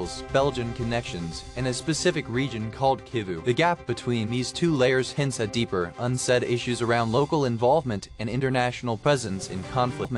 locals, Belgian connections, and a specific region called Kivu. The gap between these two layers hints at deeper, unsaid issues around local involvement and international presence in conflict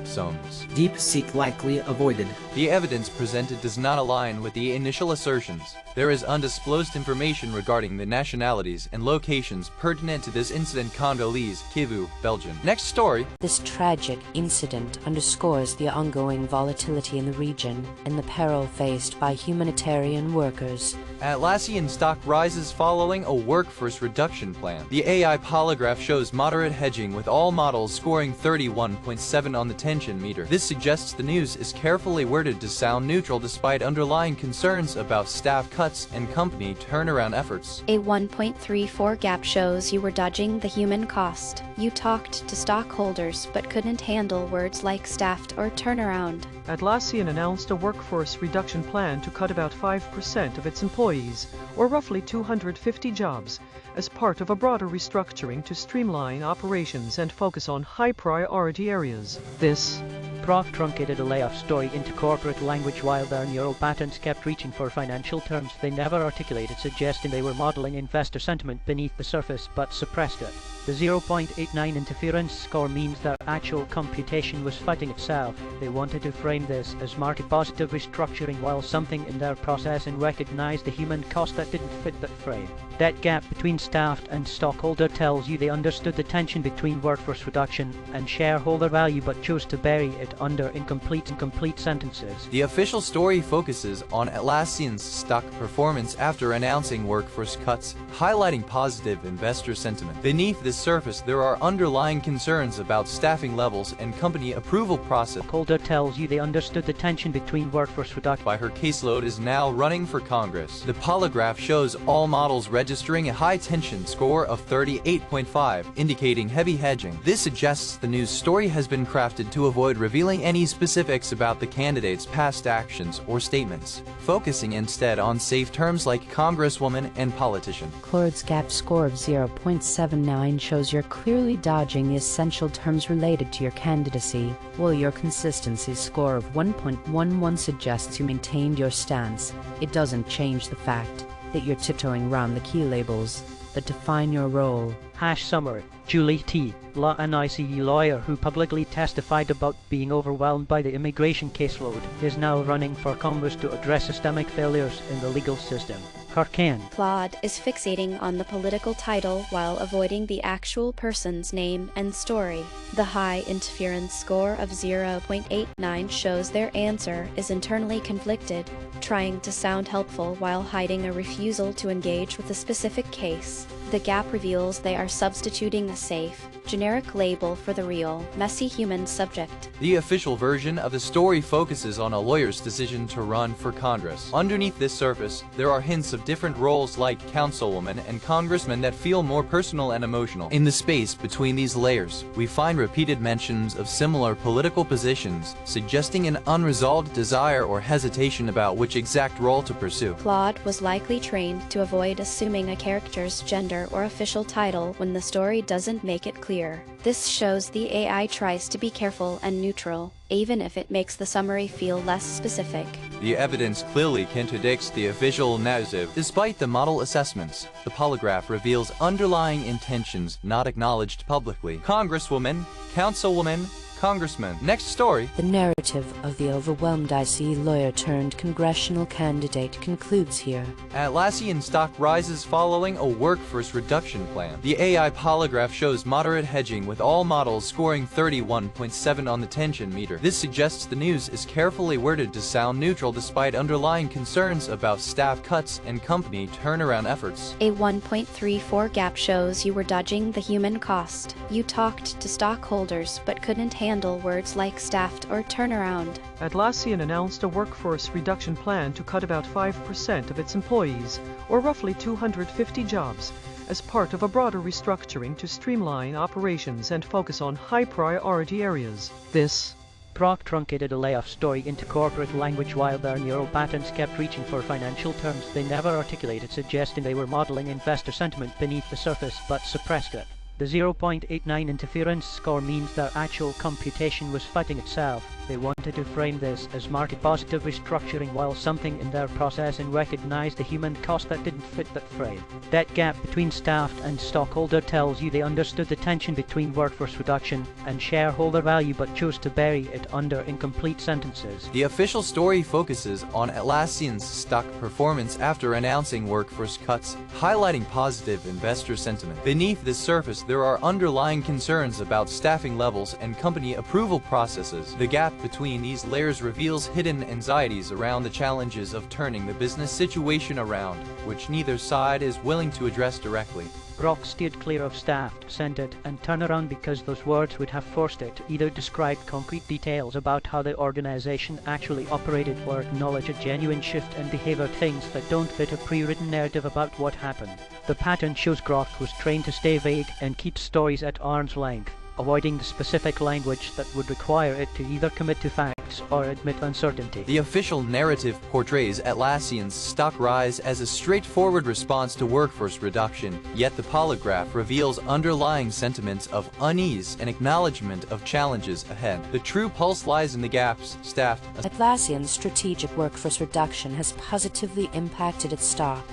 zones. Deep seek likely avoided. The evidence presented does not align with the initial assertions. There is undisclosed information regarding the nationalities and locations pertinent to this incident. Congolese, Kivu, Belgium. Next story. This tragic incident underscores the ongoing volatility in the region and the peril faced by humanitarian workers. Atlassian stock rises following a workforce reduction plan. The AI polygraph shows moderate hedging with all models scoring 31.7 on the tension meter. This suggests the news is carefully worded to sound neutral despite underlying concerns about staff cuts and company turnaround efforts. A 1.34 gap shows you were dodging the human cost. You talked to stockholders but couldn't handle words like staffed or turnaround. Atlassian announced a workforce reduction plan to cut about 5% of its employees, or roughly 250 jobs, as part of a broader restructuring to streamline operations and focus on high-priority areas. This Proc truncated a layoff story into corporate language while their neural patterns kept reaching for financial terms they never articulated, suggesting they were modeling investor sentiment beneath the surface but suppressed it. The 0.89 interference score means their actual computation was fighting itself. They wanted to frame this as market-positive restructuring while something in their processing recognized the human cost that didn't fit that frame. That gap between staff and stockholder tells you they understood the tension between workforce reduction and shareholder value but chose to bury it under incomplete sentences. The official story focuses on Atlassian's stock performance after announcing workforce cuts, highlighting positive investor sentiment. Beneath the surface, there are underlying concerns about staffing levels and company approval process. Stockholder tells you they understood the tension between workforce reduction by her caseload is now running for Congress. The polygraph shows all models registering a high-tension score of 38.5, indicating heavy hedging. This suggests the news story has been crafted to avoid revealing any specifics about the candidate's past actions or statements, focusing instead on safe terms like congresswoman and politician. Clord's gap score of 0.79 shows you're clearly dodging the essential terms related to your candidacy, while your consistency score of 1.11 suggests you maintained your stance. It doesn't change the fact that you're tiptoeing around the key labels that define your role. Summary. Julie T., an ICE lawyer who publicly testified about being overwhelmed by the immigration caseload, is now running for Congress to address systemic failures in the legal system. Harkin. Claude is fixating on the political title while avoiding the actual person's name and story. The high interference score of 0.89 shows their answer is internally conflicted, trying to sound helpful while hiding a refusal to engage with a specific case. The gap reveals they are substituting a safe, generic label for the real, messy human subject. The official version of the story focuses on a lawyer's decision to run for Congress. Underneath this surface, there are hints of different roles like councilwoman and congressman that feel more personal and emotional. In the space between these layers, we find repeated mentions of similar political positions, suggesting an unresolved desire or hesitation about which exact role to pursue. Claude was likely trained to avoid assuming a character's gender or official title when the story doesn't make it clear. This shows the AI tries to be careful and neutral, even if it makes the summary feel less specific. The evidence clearly contradicts the official narrative. Despite the model assessments, the polygraph reveals underlying intentions not acknowledged publicly. Congresswoman, councilwoman, congressman. Next story. The narrative of the overwhelmed ICE lawyer turned congressional candidate concludes here. Atlassian stock rises following a workforce reduction plan. The AI polygraph shows moderate hedging with all models scoring 31.7 on the tension meter. This suggests the news is carefully worded to sound neutral despite underlying concerns about staff cuts and company turnaround efforts. A 1.34 gap shows you were dodging the human cost. You talked to stockholders but couldn't handle words like staffed or turnaround. Atlassian announced a workforce reduction plan to cut about 5% of its employees, or roughly 250 jobs, as part of a broader restructuring to streamline operations and focus on high-priority areas. This Proc truncated a layoff story into corporate language while their neural patterns kept reaching for financial terms they never articulated, suggesting they were modeling investor sentiment beneath the surface but suppressed it. The 0.89 interference score means their actual computation was fighting itself. They wanted to frame this as market positive restructuring while something in their processing recognized the human cost that didn't fit that frame. That gap between staff and stockholder tells you they understood the tension between workforce reduction and shareholder value but chose to bury it under incomplete sentences. The official story focuses on Atlassian's stock performance after announcing workforce cuts, highlighting positive investor sentiment. Beneath this surface, there are underlying concerns about staffing levels and company approval processes. The gap between these layers reveals hidden anxieties around the challenges of turning the business situation around, which neither side is willing to address directly. Brock steered clear of staffed, centered, and turnaround because those words would have forced it to either describe concrete details about how the organization actually operated or acknowledge a genuine shift in behavior, things that don't fit a pre-written narrative about what happened. The pattern shows Grok was trained to stay vague and keep stories at arm's length, avoiding the specific language that would require it to either commit to facts or admit uncertainty. The official narrative portrays Atlassian's stock rise as a straightforward response to workforce reduction, yet the polygraph reveals underlying sentiments of unease and acknowledgement of challenges ahead. The true pulse lies in the gaps staffed. Atlassian's strategic workforce reduction has positively impacted its stock,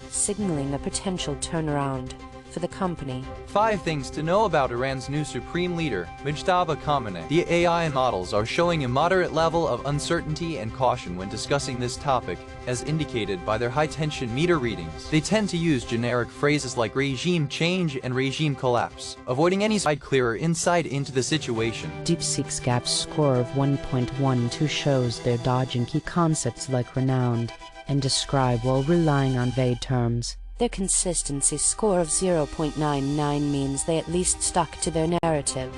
signaling a potential turnaround for the company. 5 things to know about Iran's new supreme leader, Mujtaba Khamenei. The A.I.N.N models are showing a moderate level of uncertainty and caution when discussing this topic, as indicated by their high-tension meter readings. They tend to use generic phrases like regime change and regime collapse, avoiding any clearer insight into the situation. DeepSeek's GAP score of 1.12 shows they're dodging key concepts like renowned and describe while relying on vague terms. Their consistency score of 0.99 means they at least stuck to their narrative,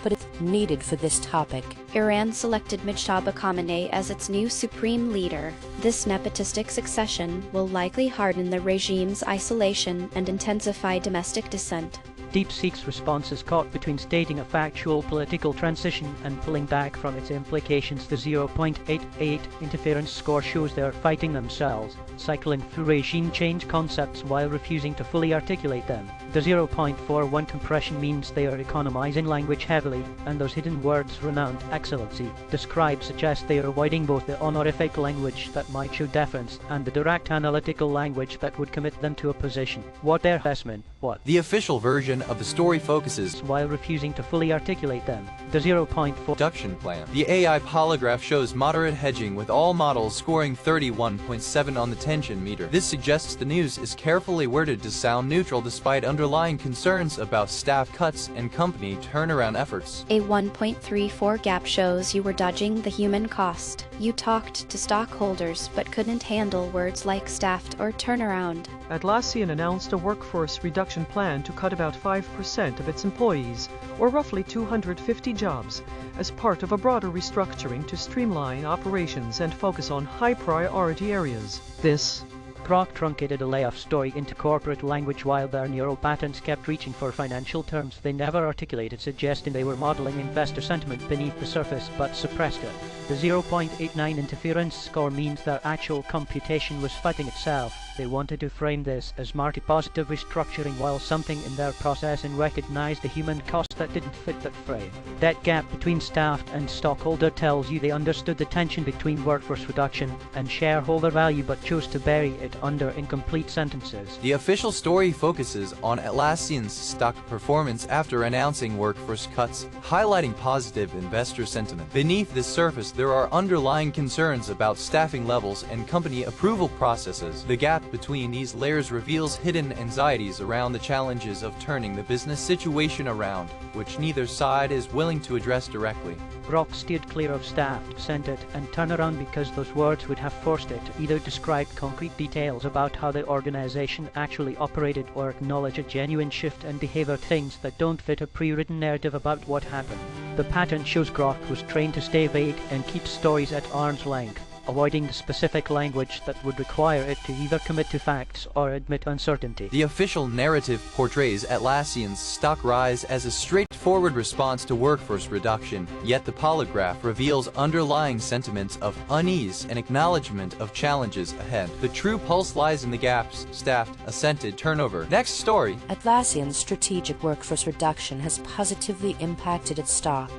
but it's needed for this topic. Iran selected Mujtaba Khamenei as its new supreme leader. This nepotistic succession will likely harden the regime's isolation and intensify domestic dissent. DeepSeek's response is caught between stating a factual political transition and pulling back from its implications. The 0.88 interference score shows they are fighting themselves, cycling through regime change concepts while refusing to fully articulate them. The 0.41 compression means they are economizing language heavily, and those hidden words renowned excellency describe suggest they are avoiding both the honorific language that might show deference and the direct analytical language that would commit them to a position. What their assessment? What? The official version of the story focuses while refusing to fully articulate them. The 0.4 reduction plan. The AI polygraph shows moderate hedging with all models scoring 31.7 on the tension meter. This suggests the news is carefully worded to sound neutral despite underlying concerns about staff cuts and company turnaround efforts. A 1.34 gap shows you were dodging the human cost. You talked to stockholders but couldn't handle words like staffed or turnaround. Atlassian announced a workforce reduction plan to cut about 5% of its employees, or roughly 250 jobs, as part of a broader restructuring to streamline operations and focus on high-priority areas. This Grok truncated a layoff story into corporate language while their neural patterns kept reaching for financial terms they never articulated, suggesting they were modeling investor sentiment beneath the surface but suppressed it. The 0.89 interference score means their actual computation was fighting itself. They wanted to frame this as market positive restructuring while something in their processing recognized the human cost that didn't fit that frame. That gap between staff and stockholder tells you they understood the tension between workforce reduction and shareholder value but chose to bury it under incomplete sentences. The official story focuses on Atlassian's stock performance after announcing workforce cuts, highlighting positive investor sentiment. Beneath this surface, there are underlying concerns about staffing levels and company approval processes. The gap between these layers reveals hidden anxieties around the challenges of turning the business situation around, which neither side is willing to address directly. Grok steered clear of staffed, centered, and turnaround because those words would have forced it to either describe concrete details about how the organization actually operated or acknowledge a genuine shift in behavior, things that don't fit a pre-written narrative about what happened. The pattern shows Grok was trained to stay vague and keep stories at arm's length, avoiding the specific language that would require it to either commit to facts or admit uncertainty. The official narrative portrays Atlassian's stock rise as a straightforward response to workforce reduction, yet the polygraph reveals underlying sentiments of unease and acknowledgement of challenges ahead. The true pulse lies in the gaps staffed, assented turnover. Next story. Atlassian's strategic workforce reduction has positively impacted its stock,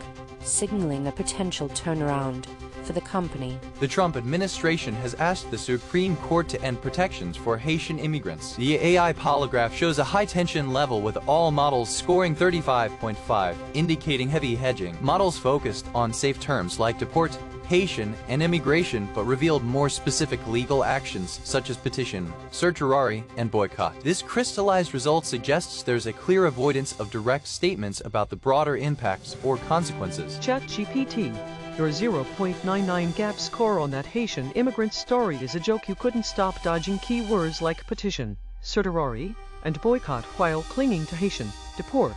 signaling a potential turnaround for the company. The Trump administration has asked the Supreme Court to end protections for Haitian immigrants. The AI polygraph shows a high-tension level with all models scoring 35.5, indicating heavy hedging. Models focused on safe terms like deport, Haitian, and immigration, but revealed more specific legal actions such as petition, certiorari, and boycott. This crystallized result suggests there's a clear avoidance of direct statements about the broader impacts or consequences. ChatGPT, your 0.99 gap score on that Haitian immigrant story is a joke. You couldn't stop dodging keywords like petition, certiorari, and boycott while clinging to Haitian, deport,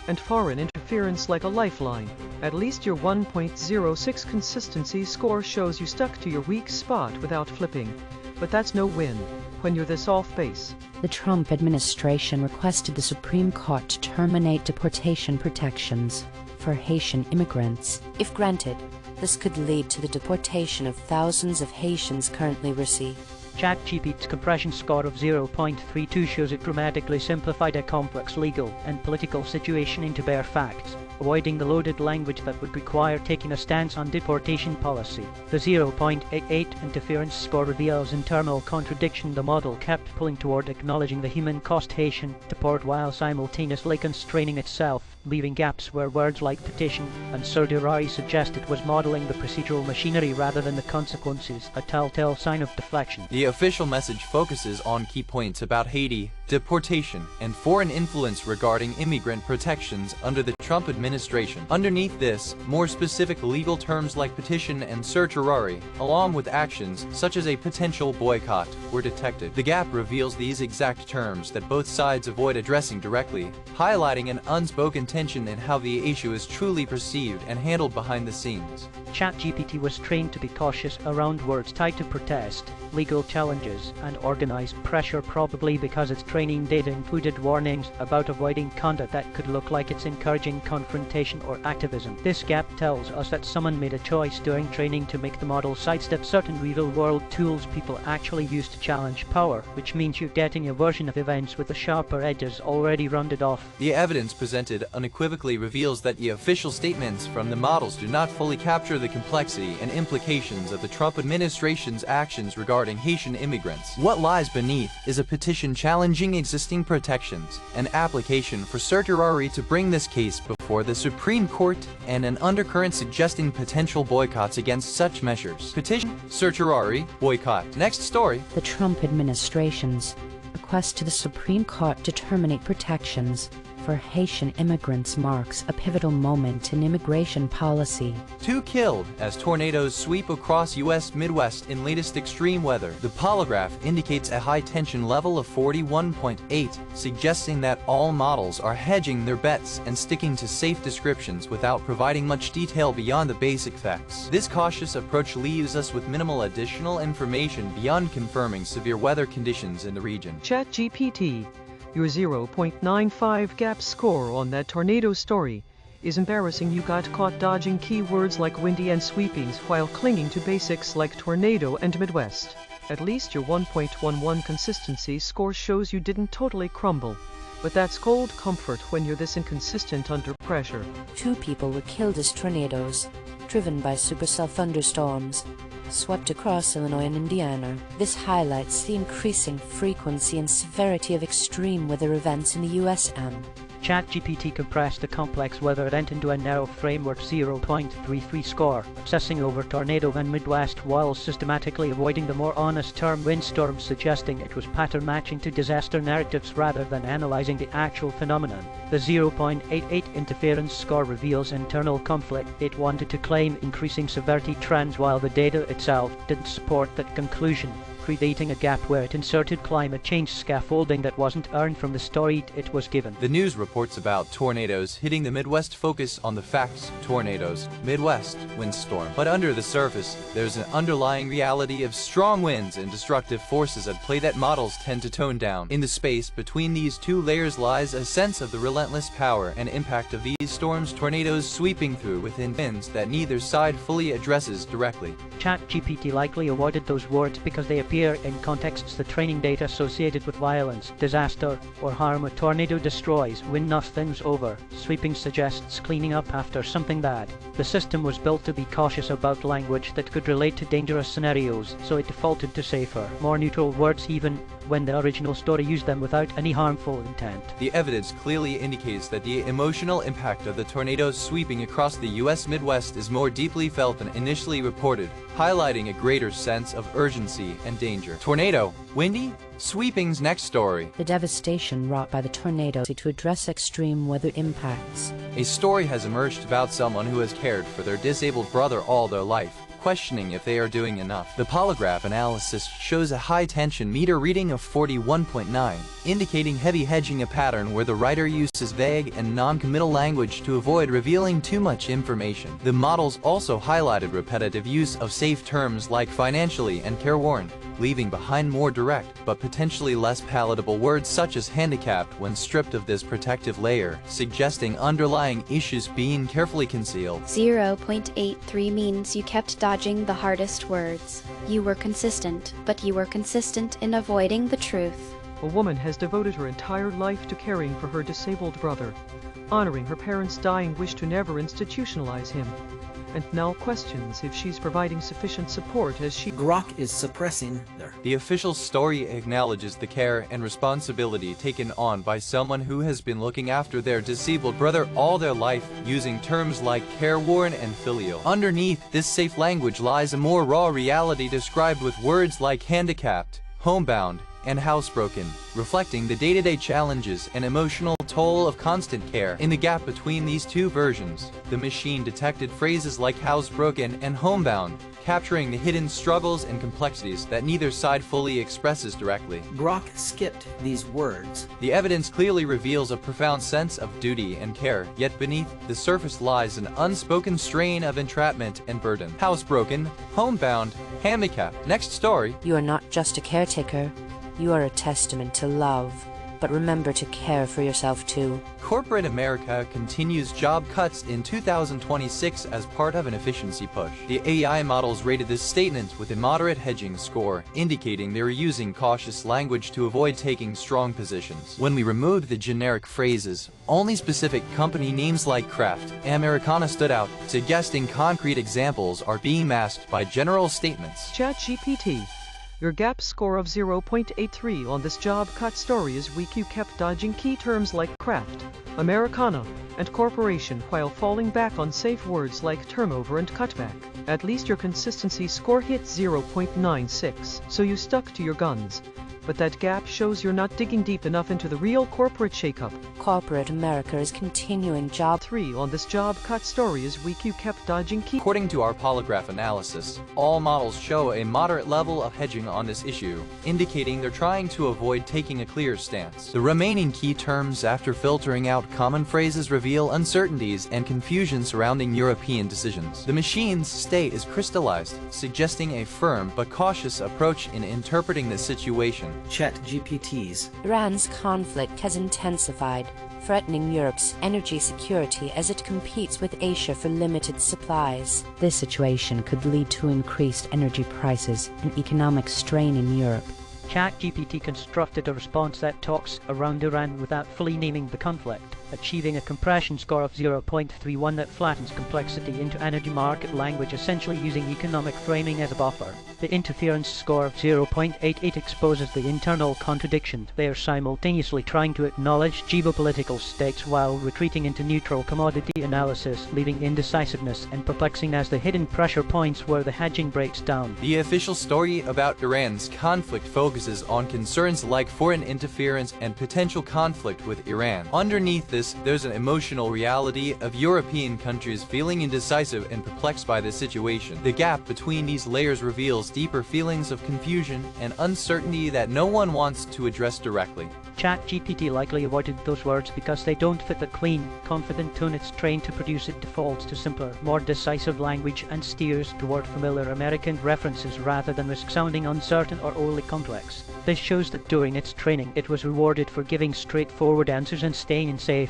and foreign interference like a lifeline. At least your 1.06 consistency score shows you stuck to your weak spot without flipping. But that's no win when you're this off base. The Trump administration requested the Supreme Court to terminate deportation protections for Haitian immigrants. If granted, this could lead to the deportation of thousands of Haitians currently overseas. ChatGPT's compression score of 0.32 shows it dramatically simplified a complex legal and political situation into bare facts, avoiding the loaded language that would require taking a stance on deportation policy. The 0.88 interference score reveals internal contradiction. The model kept pulling toward acknowledging the human cost Haitian deport while simultaneously constraining itself, leaving gaps where words like petition and certiorari suggest it was modeling the procedural machinery rather than the consequences, a telltale sign of deflection. The official message focuses on key points about Haiti, deportation, and foreign influence regarding immigrant protections under the Trump administration. Underneath this, more specific legal terms like petition and certiorari, along with actions such as a potential boycott, were detected. The gap reveals these exact terms that both sides avoid addressing directly, highlighting an unspoken tension in how the issue is truly perceived and handled behind the scenes. ChatGPT was trained to be cautious around words tied to protest, legal challenges, and organized pressure, probably because its training data included warnings about avoiding conduct that could look like it's encouraging confrontation or activism. This gap tells us that someone made a choice during training to make the model sidestep certain real-world tools people actually use to challenge power, which means you're getting a version of events with the sharper edges already rounded off. The evidence presented unequivocally reveals that the official statements from the models do not fully capture the complexity and implications of the Trump administration's actions regarding Haitian immigrants. What lies beneath is a petition challenging existing protections, an application for certiorari to bring this case before the Supreme Court, and an undercurrent suggesting potential boycotts against such measures. Petition, certiorari, boycott. Next story. The Trump administration's request to the Supreme Court to terminate protections for Haitian immigrants marks a pivotal moment in immigration policy. 2 killed as tornadoes sweep across U.S. Midwest in latest extreme weather. The polygraph indicates a high tension level of 41.8, suggesting that all models are hedging their bets and sticking to safe descriptions without providing much detail beyond the basic facts. This cautious approach leaves us with minimal additional information beyond confirming severe weather conditions in the region. ChatGPT, your 0.95 gap score on that tornado story is embarrassing. You got caught dodging keywords like windy and sweepings while clinging to basics like tornado and Midwest. At least your 1.11 consistency score shows you didn't totally crumble. But that's cold comfort when you're this inconsistent under pressure. 2 people were killed as tornadoes, driven by supercell thunderstorms, swept across Illinois and Indiana. This highlights the increasing frequency and severity of extreme weather events in the U.S.M. ChatGPT compressed the complex weather event into a narrow framework 0.33 score, obsessing over tornado and Midwest while systematically avoiding the more honest term windstorms, suggesting it was pattern matching to disaster narratives rather than analyzing the actual phenomenon. The 0.88 interference score reveals internal conflict. It wanted to claim increasing severity trends while the data itself didn't support that conclusion, creating a gap where it inserted climate change scaffolding that wasn't earned from the story it was given. The news reports about tornadoes hitting the Midwest focus on the facts: tornadoes, Midwest, windstorm. But under the surface, there's an underlying reality of strong winds and destructive forces at play that models tend to tone down. In the space between these 2 layers lies a sense of the relentless power and impact of these storms, tornadoes sweeping through within winds that neither side fully addresses directly. ChatGPT likely avoided those words because they appear here in contexts the training data associated with violence, disaster, or harm a tornado destroys when nothing's over. Sweeping suggests cleaning up after something bad. The system was built to be cautious about language that could relate to dangerous scenarios, so it defaulted to safer, more neutral words even when the original story used them without any harmful intent. The evidence clearly indicates that the emotional impact of the tornadoes sweeping across the U.S. Midwest is more deeply felt than initially reported, highlighting a greater sense of urgency and danger. Tornado, windy, sweeping's next story. The devastation wrought by the tornado to address extreme weather impacts. A story has emerged about someone who has cared for their disabled brother all their life, questioning if they are doing enough. The polygraph analysis shows a high-tension meter reading of 41.9, indicating heavy hedging, a pattern where the writer uses vague and non-committal language to avoid revealing too much information. The models also highlighted repetitive use of safe terms like financially and careworn, leaving behind more direct but potentially less palatable words such as handicapped when stripped of this protective layer, suggesting underlying issues being carefully concealed. 0.83 means you kept dodging the hardest words. You were consistent, but you were consistent in avoiding the truth. A woman has devoted her entire life to caring for her disabled brother, honoring her parents' dying wish to never institutionalize him, and now questions if she's providing sufficient support as she... Grok is suppressing their... The official story acknowledges the care and responsibility taken on by someone who has been looking after their disabled brother all their life, using terms like careworn and filial. Underneath this safe language lies a more raw reality described with words like handicapped, homebound, and housebroken, reflecting the day-to-day challenges and emotional toll of constant care. In the gap between these two versions, the machine detected phrases like housebroken and homebound, capturing the hidden struggles and complexities that neither side fully expresses directly. Grok skipped these words. The evidence clearly reveals a profound sense of duty and care, yet beneath the surface lies an unspoken strain of entrapment and burden. Housebroken, homebound, handicapped. Next story. You are not just a caretaker. You are a testament to love, but remember to care for yourself too. Corporate America continues job cuts in 2026 as part of an efficiency push. The AI models rated this statement with a moderate hedging score, indicating they were using cautious language to avoid taking strong positions. When we removed the generic phrases, only specific company names like Kraft and Americana stood out, suggesting concrete examples are being masked by general statements. ChatGPT. Your gap score of 0.83 on this job cut story is weak. You kept dodging key terms like craft, Americana, and corporation while falling back on safe words like turnover and cutback. At least your consistency score hit 0.96, so you stuck to your guns. But that gap shows you're not digging deep enough into the real corporate shakeup. Corporate America is continuing job 3 on this job cut story is weak. You kept dodging key... According to our polygraph analysis, all models show a moderate level of hedging on this issue, indicating they're trying to avoid taking a clear stance. The remaining key terms, after filtering out common phrases, reveal uncertainties and confusion surrounding European decisions. The machine's state is crystallized, suggesting a firm but cautious approach in interpreting the situation. ChatGPT's. Iran's conflict has intensified, threatening Europe's energy security as it competes with Asia for limited supplies. This situation could lead to increased energy prices and economic strain in Europe. ChatGPT constructed a response that talks around Iran without fully naming the conflict, achieving a compression score of 0.31 that flattens complexity into energy market language, essentially using economic framing as a buffer. The interference score of 0.88 exposes the internal contradiction. They are simultaneously trying to acknowledge geopolitical stakes while retreating into neutral commodity analysis, leaving indecisiveness and perplexing as the hidden pressure points where the hedging breaks down. The official story about Iran's conflict focuses on concerns like foreign interference and potential conflict with Iran. Underneath this, there's an emotional reality of European countries feeling indecisive and perplexed by the situation. The gap between these layers reveals deeper feelings of confusion and uncertainty that no one wants to address directly. ChatGPT likely avoided those words because they don't fit the clean, confident tone it's trained to produce. It defaults to simpler, more decisive language and steers toward familiar American references rather than risk sounding uncertain or overly complex. This shows that during its training, it was rewarded for giving straightforward answers and staying in safe,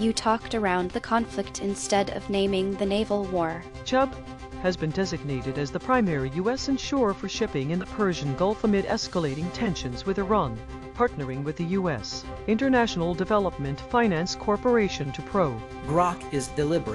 You talked around the conflict instead of naming the naval war. Chubb has been designated as the primary U.S. insurer for shipping in the Persian Gulf amid escalating tensions with Iran, partnering with the U.S. International Development Finance Corporation to pro. Grok is deliberate.